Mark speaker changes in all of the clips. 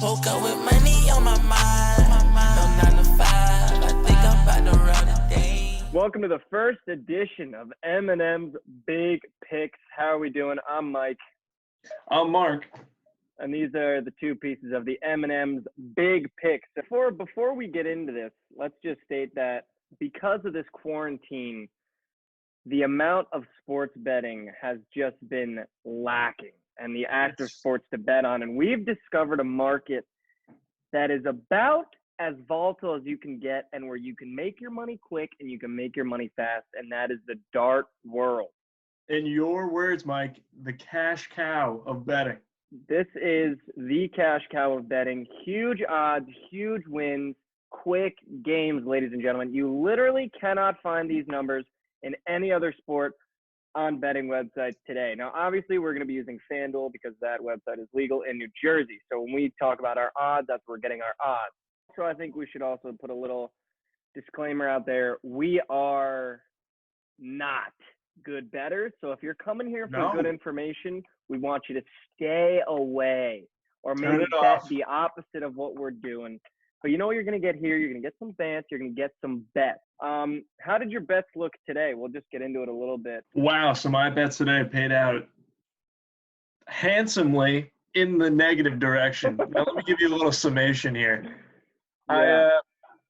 Speaker 1: Woke up with money on my mind. No 9 to 5. I think I'm about to run a day.
Speaker 2: Welcome to the first edition of Eminem's Big Picks. How are we doing? I'm Mike.
Speaker 3: I'm Mark.
Speaker 2: And these are the two pieces of the Eminem's Big Picks. Before we get into this, let's just state that because of this quarantine, the amount of sports betting has just been lacking and the active sports to bet on. And we've discovered a market that is about as volatile as you can get and where you can make your money quick and you can make your money fast, and that is the dart world.
Speaker 3: In your words, Mike, the cash cow of betting.
Speaker 2: This is the cash cow of betting. Huge odds, huge wins, quick games, ladies and gentlemen. You literally cannot find these numbers in any other sport on betting websites today. Now, obviously, we're going to be using FanDuel because that website is legal in New Jersey. So when we talk about our odds, that's where we're getting our odds. So I think we should also put a little disclaimer out there. We are not good bettors. So if you're coming here for good information, we want you to stay away or maybe bet the opposite of what we're doing. But you know what you're going to get here? You're going to get some bets. You're going to get some bets. How did your bets look today? We'll just get into it a little bit.
Speaker 3: Wow. So my bets today paid out handsomely in the negative direction. Now let me give you a little summation here.
Speaker 2: Yeah.
Speaker 3: I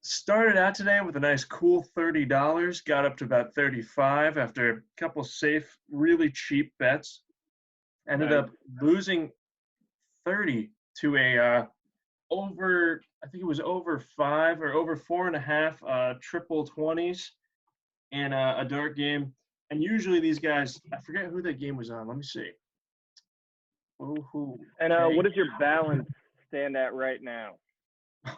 Speaker 3: started out today with a nice cool $30, got up to about $35 after a couple safe, really cheap bets. Ended up losing 30 to a I think it was over 5 or over 4.5 triple 20s in a dart game. And usually these guys, I forget who that game was on. Let me see.
Speaker 2: And what does your balance stand at right now?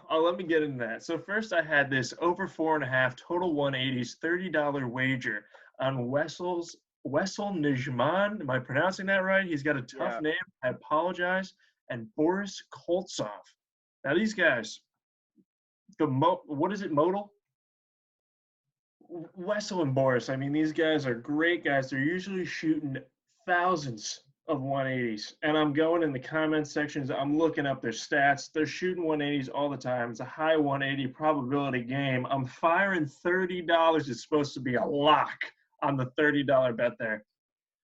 Speaker 3: Oh, let me get into that. So first I had this over 4.5 total 180s $30 wager on Wessel Nijman. Am I pronouncing that right? He's got a tough name. I apologize. And Boris Koltsov. Now these guys, what is it, modal? Wessel and Boris. I mean, these guys are great guys. They're usually shooting thousands of 180s. And I'm going in the comment sections. I'm looking up their stats. They're shooting 180s all the time. It's a high 180 probability game. I'm firing $30. It's supposed to be a lock on the $30 bet there.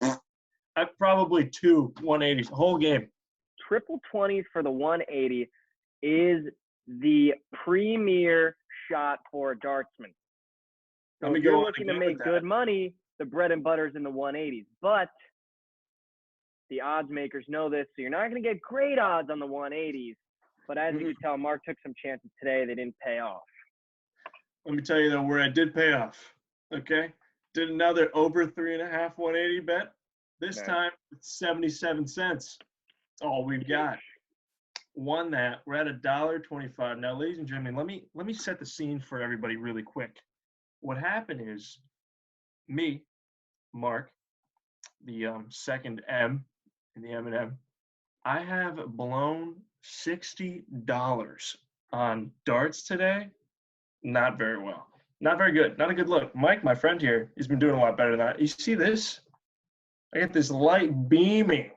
Speaker 3: I probably 2 180s, the whole game.
Speaker 2: Triple 20s for the 180 is the premier shot for a dartsman. So if you're looking to make good money, the bread and butter is in the 180s. But the odds makers know this, so you're not going to get great odds on the 180s. But as you can tell, Mark took some chances today. They didn't pay off.
Speaker 3: Let me tell you, though, where I did pay off, okay? Did another over 3.5 180 bet. This time, it's 77 cents. That's all we've got. Won that. We're at $1.25. Now, ladies and gentlemen, let me set the scene for everybody really quick. What happened is me, Mark, the second M in the M&M, I have blown $60 on darts today. Not very well. Not very good. Not a good look. Mike, my friend here, he's been doing a lot better than that. You see this? I got this light beaming,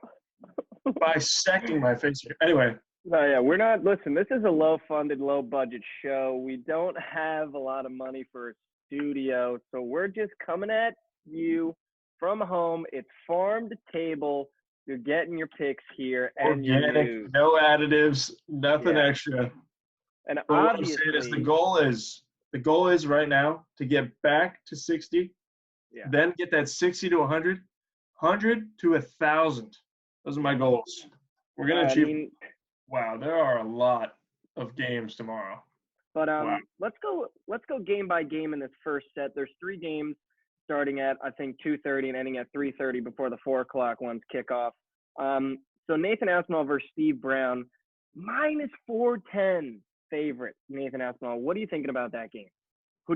Speaker 3: bisecting my face here. Anyway.
Speaker 2: No, yeah, we're not. Listen, this is a low-funded, low-budget show. We don't have a lot of money for a studio, so we're just coming at you from home. It's farm to table. You're getting your picks here, and
Speaker 3: organic, no additives, nothing extra.
Speaker 2: And
Speaker 3: but
Speaker 2: obviously,
Speaker 3: what I'm saying is the goal is right now to get back to 60, then get that 60 to 100, 100 to 1,000. Those are my goals. We're gonna achieve. Wow, there are a lot of games tomorrow.
Speaker 2: But let's go game by game in this first set. There's 3 games starting at I think 2:30 and ending at 3:30 before the 4 o'clock ones kick off. So Nathan Aspinall versus Steve Brown, -410 favorite. Nathan Aspinall. What are you thinking about that game? Who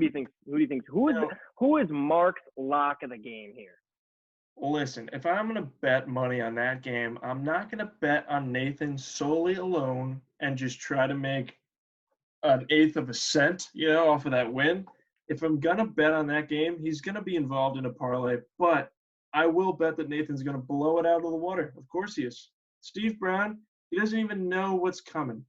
Speaker 2: is Mark's lock of the game here?
Speaker 3: Listen, if I'm going to bet money on that game, I'm not going to bet on Nathan solely alone and just try to make an eighth of a cent, off of that win. If I'm going to bet on that game, he's going to be involved in a parlay, but I will bet that Nathan's going to blow it out of the water. Of course he is. Steve Brown, he doesn't even know what's coming.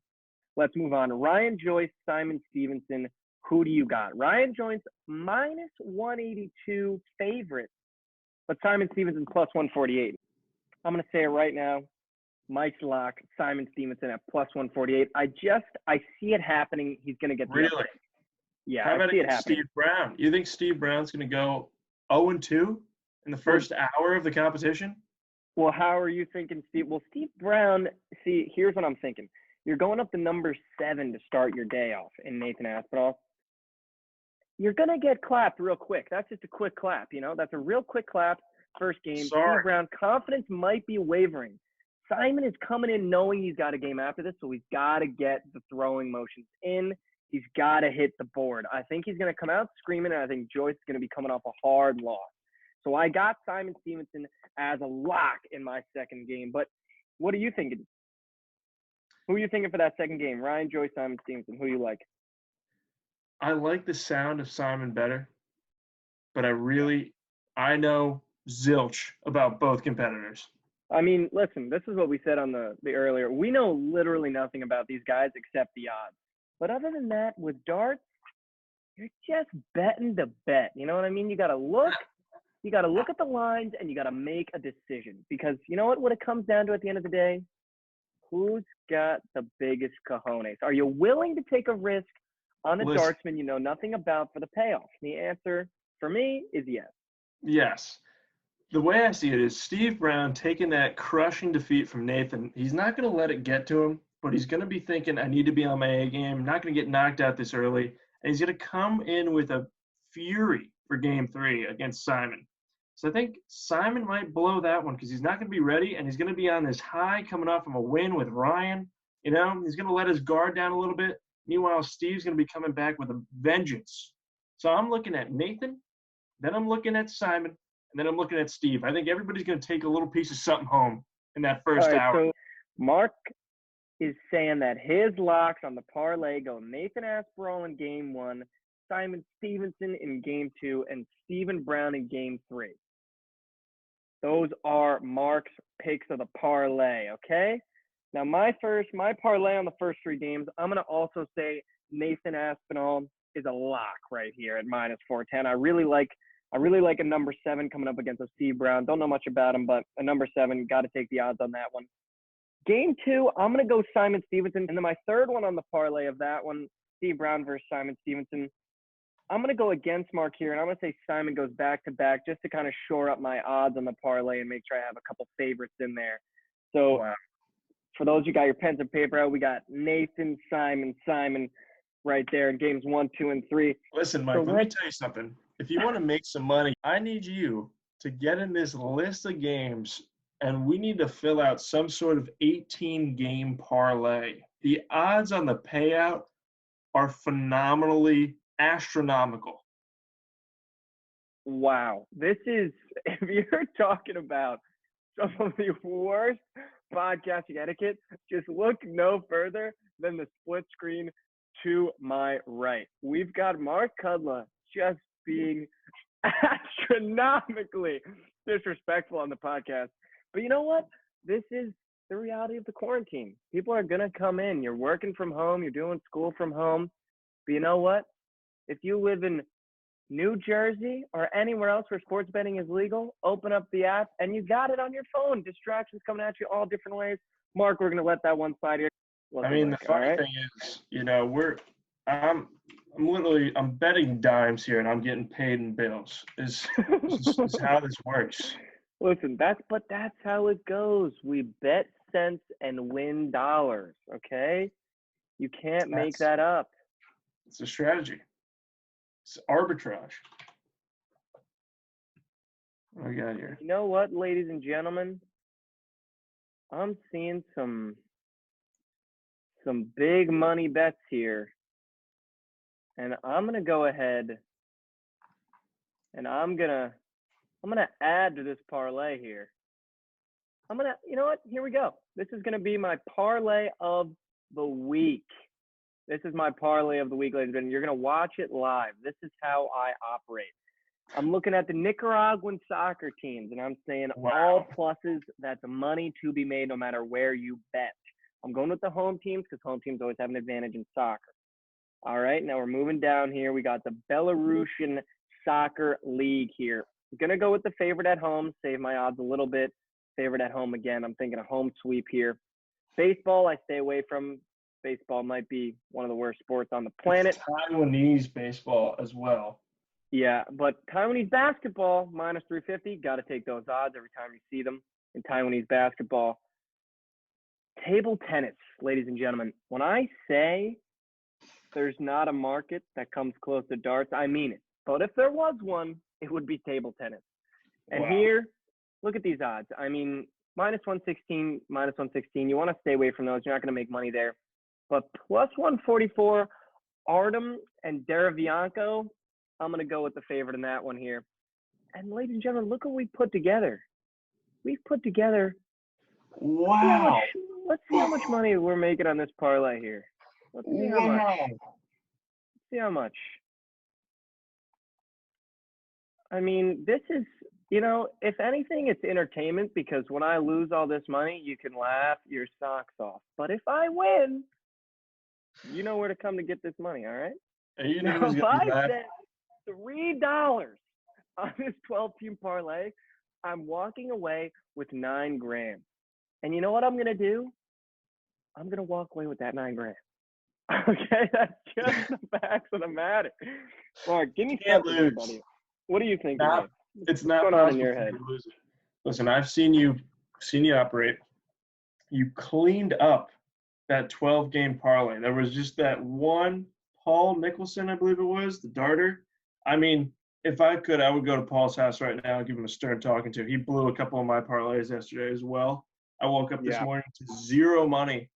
Speaker 2: Let's move on. Ryan Joyce, Simon Stevenson. Who do you got? Ryan Joyce minus 182 favorite, but Simon Stevenson plus 148. I'm going to say it right now. Mike's lock, Simon Stevenson at plus 148. I see it happening. He's going to get the
Speaker 3: Really?
Speaker 2: upset. Yeah,
Speaker 3: How about
Speaker 2: I see it happening.
Speaker 3: Steve Brown? You think Steve Brown's going to go 0-2 in the first hour of the competition?
Speaker 2: Well, how are you thinking, Steve? Well, Steve Brown, see, here's what I'm thinking. You're going up to number 7 to start your day off in Nathan Aspinall. You're going to get clapped real quick. That's just a quick clap, you know? That's a real quick clap. First game.
Speaker 3: Sorry.
Speaker 2: Steve Brown, confidence might be wavering. Simon is coming in knowing he's got a game after this, so he's got to get the throwing motions in. He's got to hit the board. I think he's going to come out screaming, and I think Joyce is going to be coming off a hard loss. So I got Simon Stevenson as a lock in my second game. But what are you thinking? Who are you thinking for that second game? Ryan Joyce, Simon Stevenson. Who you like?
Speaker 3: I like the sound of Simon better, but I know zilch about both competitors.
Speaker 2: I mean, listen, this is what we said on the earlier. We know literally nothing about these guys except the odds. But other than that, with darts, you're just betting the bet. You know what I mean? You got to look at the lines and you got to make a decision. Because you know what it comes down to at the end of the day? Who's got the biggest cojones? Are you willing to take a risk on a dartsman you know nothing about for the payoff? The answer for me is yes.
Speaker 3: Yes. The way I see it is Steve Brown taking that crushing defeat from Nathan. He's not going to let it get to him, but he's going to be thinking, I need to be on my A game. I'm not going to get knocked out this early. And he's going to come in with a fury for game 3 against Simon. So I think Simon might blow that one because he's not going to be ready, and he's going to be on this high coming off of a win with Ryan. You know, he's going to let his guard down a little bit. Meanwhile, Steve's going to be coming back with a vengeance. So I'm looking at Nathan, then I'm looking at Simon, and then I'm looking at Steve. I think everybody's going to take a little piece of something home in that first hour.
Speaker 2: So Mark is saying that his locks on the parlay go Nathan Aspinall in game 1, Simon Stevenson in game 2, and Stephen Brown in game 3. Those are Mark's picks of the parlay, okay? Now, my parlay on the first 3 games, I'm going to also say Nathan Aspinall is a lock right here at minus 410. I really like a number 7 coming up against a Steve Brown. Don't know much about him, but a number 7, got to take the odds on that one. Game 2, I'm going to go Simon Stevenson. And then my third one on the parlay of that one, Steve Brown versus Simon Stevenson. I'm going to go against Mark here, and I'm going to say Simon goes back-to-back just to kind of shore up my odds on the parlay and make sure I have a couple favorites in there. So for those of you got your pens and paper out, we got Nathan, Simon right there in games 1, 2, and 3.
Speaker 3: Listen, Mike, let me tell you something. If you want to make some money, I need you to get in this list of games, and we need to fill out some sort of 18-game parlay. The odds on the payout are phenomenally astronomical.
Speaker 2: Wow. This is, if you're talking about some of the worst podcasting etiquette, just look no further than the split screen to my right. We've got Mark Kudla just being astronomically disrespectful on the podcast. But you know what? This is the reality of the quarantine. People are going to come in. You're working from home. You're doing school from home. But you know what? If you live in New Jersey or anywhere else where sports betting is legal, open up the app and you got it on your phone. Distractions coming at you all different ways. Mark, we're going to let that one slide here.
Speaker 3: The funny thing is, you know, I'm betting dimes here and I'm getting paid in bills. Is how this works.
Speaker 2: Listen, that's how it goes. We bet cents and win dollars, okay? You can't make that up.
Speaker 3: It's a strategy. It's arbitrage. What we got here?
Speaker 2: You know what, ladies and gentlemen? I'm seeing some big money bets here. And I'm going to go ahead and I'm going to add to this parlay here. You know what? Here we go. This is going to be my parlay of the week. This is my parlay of the week, ladies and gentlemen. You're going to watch it live. This is how I operate. I'm looking at the Nicaraguan soccer teams, and I'm saying all pluses. That's money to be made no matter where you bet. I'm going with the home teams because home teams always have an advantage in soccer. All right, now we're moving down here. We got the Belarusian Soccer League here. I'm going to go with the favorite at home, save my odds a little bit. Favorite at home again. I'm thinking a home sweep here. Baseball, I stay away from. Baseball might be one of the worst sports on the planet.
Speaker 3: It's Taiwanese baseball as well.
Speaker 2: Yeah, but Taiwanese basketball, minus 350. Got to take those odds every time you see them in Taiwanese basketball. Table tennis, ladies and gentlemen. When I say there's not a market that comes close to darts, I mean it. But if there was one, it would be table tennis. And
Speaker 3: Wow.
Speaker 2: here, look at these odds. I mean, minus 116, minus 116. You want to stay away from those. You're not going to make money there. But plus 144, Artem and Derivianko, I'm going to go with the favorite in that one here. And ladies and gentlemen, look what we put together. We've put together.
Speaker 3: Wow.
Speaker 2: Let's see how much money we're making on this parlay here. Let's see how much.
Speaker 3: Wow.
Speaker 2: Let's see how much. I mean, this is, you know, if anything, it's entertainment because when I lose all this money, you can laugh your socks off. But if I win, you know where to come to get this money, all right?
Speaker 3: And you know
Speaker 2: Now,
Speaker 3: who's
Speaker 2: if
Speaker 3: gonna be
Speaker 2: I
Speaker 3: mad?
Speaker 2: bet $3 on this 12-team parlay, I'm walking away with $9,000. And you know what I'm gonna do? I'm gonna walk away with that $9,000. Okay, that's just the facts of the matter. Mark, give me
Speaker 3: Can't
Speaker 2: something, here,
Speaker 3: lose.
Speaker 2: buddy. What do you think?
Speaker 3: Not- It's not
Speaker 2: going on in
Speaker 3: possible
Speaker 2: your
Speaker 3: for
Speaker 2: head?
Speaker 3: you to lose it. Listen, I've seen you operate. You cleaned up that 12-game parlay. There was just that one Paul Nicholson, I believe it was, the darter. I mean, if I could, I would go to Paul's house right now and give him a stern talking to. He blew a couple of my parlays yesterday as well. I woke up this morning to zero money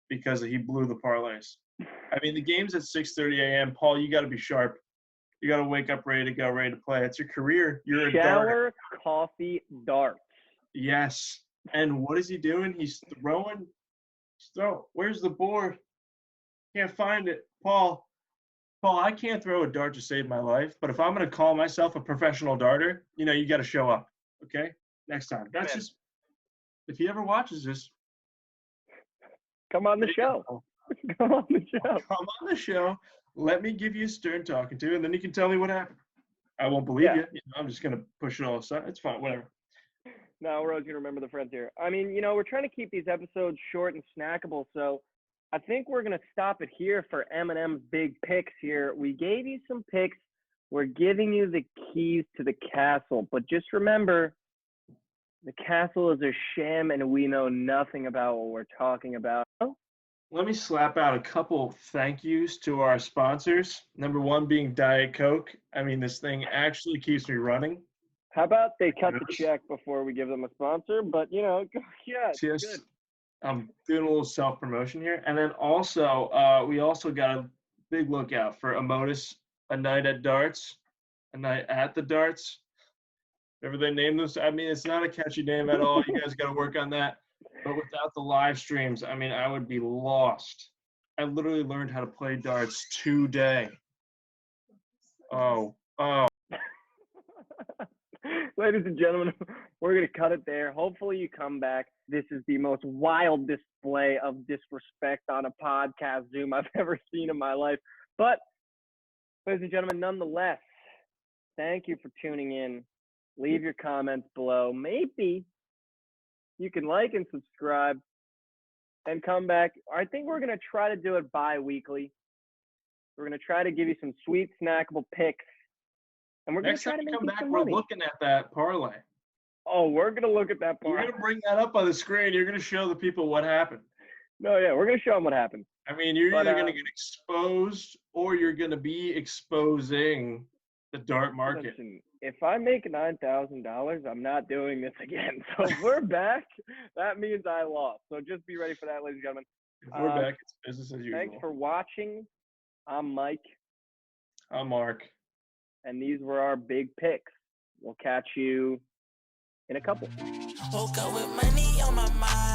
Speaker 3: because he blew the parlays. I mean, the game's at 6:30 a.m. Paul, you got to be sharp. You got to wake up ready to go, ready to play. It's your career. You're a darter.
Speaker 2: Shower, coffee, darts.
Speaker 3: Yes. And what is he doing? He's throwing. Where's the board? Can't find it. Paul, I can't throw a dart to save my life, but if I'm going to call myself a professional darter, you know, you got to show up. Okay? Next time. That's just, if he ever watches this,
Speaker 2: come on the show. Come on the show.
Speaker 3: Come on the show. Let me give you a stern talking to, and then you can tell me what happened. I won't believe you. You know, I'm just going to push it all aside. It's fine. Whatever.
Speaker 2: No, we're always going to remember the friends here. I mean, you know, we're trying to keep these episodes short and snackable, so I think we're going to stop it here for M&M's big picks here. We gave you some picks. We're giving you the keys to the castle, but just remember, the castle is a sham, and we know nothing about what we're talking about.
Speaker 3: Let me slap out a couple thank yous to our sponsors. Number one being Diet Coke. I mean, this thing actually keeps me running.
Speaker 2: How about they cut the check before we give them a sponsor? But, you know, yeah, it's
Speaker 3: Just,
Speaker 2: good.
Speaker 3: I'm doing a little self-promotion here. And then also, we also got a big lookout for Amotis, a night at darts, a night at the darts. Whatever they name this. I mean, it's not a catchy name at all. You guys got to work on that. But without the live streams, I mean, I would be lost. I literally learned how to play darts today. Oh.
Speaker 2: Ladies and gentlemen, we're going to cut it there. Hopefully you come back. This is the most wild display of disrespect on a podcast Zoom I've ever seen in my life. But, ladies and gentlemen, nonetheless, thank you for tuning in. Leave your comments below. Maybe you can like and subscribe and come back. I think we're going to try to do it bi-weekly. We're going to try to give you some sweet, snackable picks. And we're going to try to make
Speaker 3: come
Speaker 2: you
Speaker 3: back,
Speaker 2: some
Speaker 3: we're
Speaker 2: money.
Speaker 3: looking at that parlay.
Speaker 2: Oh, we're going to look at that
Speaker 3: You're
Speaker 2: part.
Speaker 3: going to bring that up on the screen. You're going to show the people what happened.
Speaker 2: No, yeah, we're going to show them what happened.
Speaker 3: I mean, you're
Speaker 2: But,
Speaker 3: either going to get exposed or you're going to be exposing the dart market.
Speaker 2: Listen, if I make $9,000, I'm not doing this again. So if we're back, that means I lost. So just be ready for that, ladies and gentlemen.
Speaker 3: If we're back, it's business as usual.
Speaker 2: Thanks for watching. I'm Mike,
Speaker 3: I'm Mark.
Speaker 2: and these were our big picks. We'll catch you in a couple.
Speaker 1: Woke up with money on my mind.